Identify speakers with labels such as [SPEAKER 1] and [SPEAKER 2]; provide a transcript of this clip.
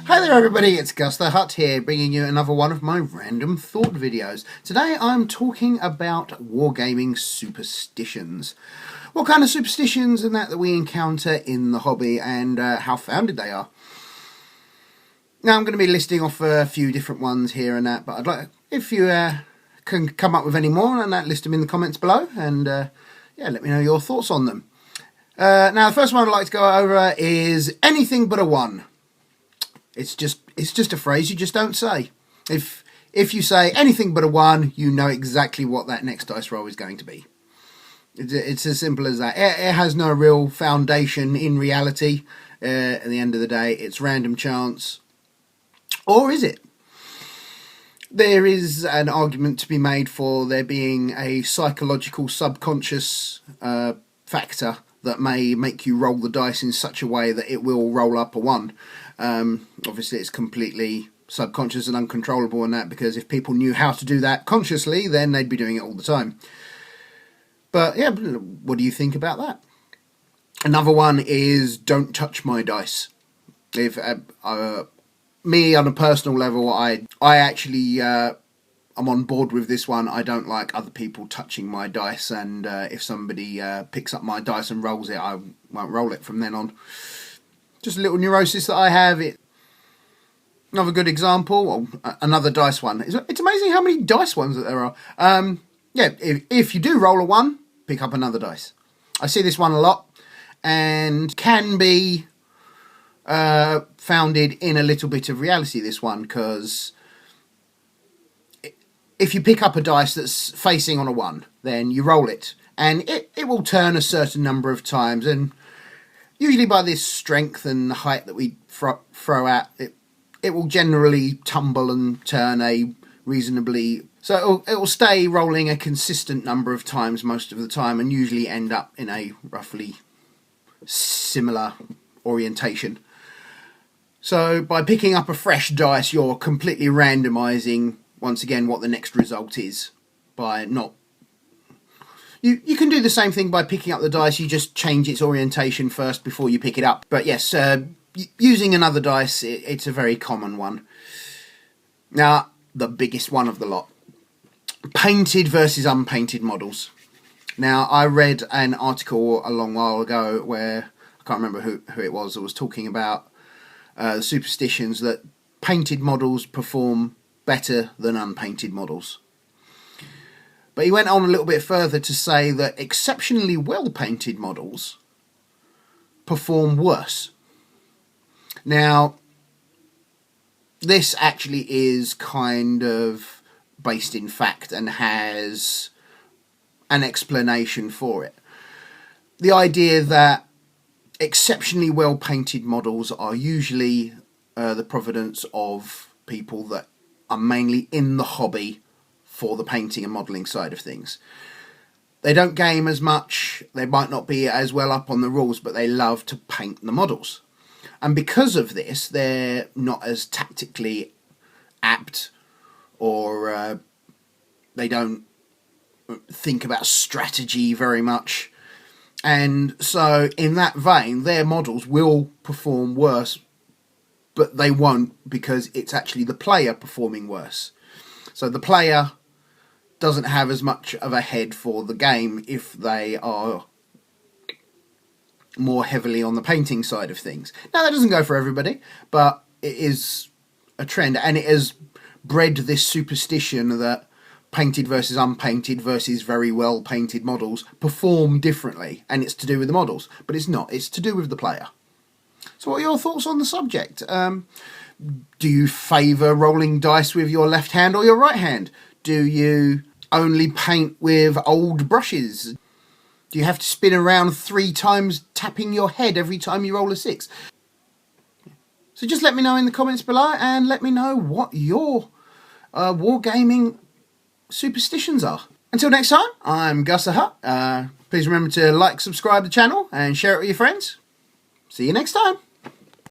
[SPEAKER 1] Hi there everybody, it's Gus the Hutt here, bringing you another one of my random thought videos. Today I'm talking about wargaming superstitions. What kind of superstitions and that we encounter in the hobby and how founded they are. Now I'm going to be listing off a few different ones here and that, but I'd like, if you can come up with any more, and that, list them in the comments below, and yeah, let me know your thoughts on them. Now the first one I'd like to go over is anything but a 1. It's just a phrase you just don't say. If you say anything but a 1, you know exactly what that next dice roll is going to be. It's as simple as that. It has no real foundation in reality. At the end of the day, it's random chance. Or is it? There is an argument to be made for there being a psychological subconscious factor that may make you roll the dice in such a way that it will roll up a 1. Obviously it's completely subconscious and uncontrollable in that, because if people knew how to do that consciously, then they'd be doing it all the time. But yeah, what do you think about that? Another one is don't touch my dice. If me on a personal level, I actually I'm on board with this one. I don't like other people touching my dice, and if somebody picks up my dice and rolls it, I won't roll it from then on. Just a little neurosis that I have. Another good example, another dice one. It's amazing how many dice ones that there are. Yeah, if you do roll a 1, pick up another dice. I see this one a lot, and can be founded in a little bit of reality, this one, because if you pick up a dice that's facing on a 1, then you roll it, and it will turn a certain number of times, and usually by this strength and height that we throw at, it will generally tumble and turn a reasonably... So it will stay rolling a consistent number of times most of the time, and usually end up in a roughly similar orientation. So by picking up a fresh dice, you're completely randomising, once again, what the next result is. By not... You can do the same thing by picking up the dice, you just change its orientation first before you pick it up. But yes, using another dice, it's a very common one. Now, the biggest one of the lot. Painted versus unpainted models. Now, I read an article a long while ago where, I can't remember who it was that was talking about superstitions that painted models perform better than unpainted models. But he went on a little bit further to say that exceptionally well painted models perform worse. Now, this actually is kind of based in fact and has an explanation for it. The idea that exceptionally well painted models are usually the provenance of people that are mainly in the hobby for the painting and modelling side of things. They don't game as much, they might not be as well up on the rules, but they love to paint the models. And because of this, they're not as tactically apt, or they don't think about strategy very much. And so in that vein, their models will perform worse, but they won't, because it's actually the player performing worse. So the player doesn't have as much of a head for the game if they are more heavily on the painting side of things. Now, that doesn't go for everybody, but it is a trend, and it has bred this superstition that painted versus unpainted versus very well painted models perform differently, and it's to do with the models, but it's not. It's to do with the player. So what are your thoughts on the subject? Do you favour rolling dice with your left hand or your right hand? Do you only paint with old brushes? Do you have to spin around 3 times, tapping your head every time you roll a 6? So just let me know in the comments below, and let me know what your wargaming superstitions are. Until next time, I'm Gus the Hutt. Please remember to like, subscribe the channel, and share it with your friends. See you next time.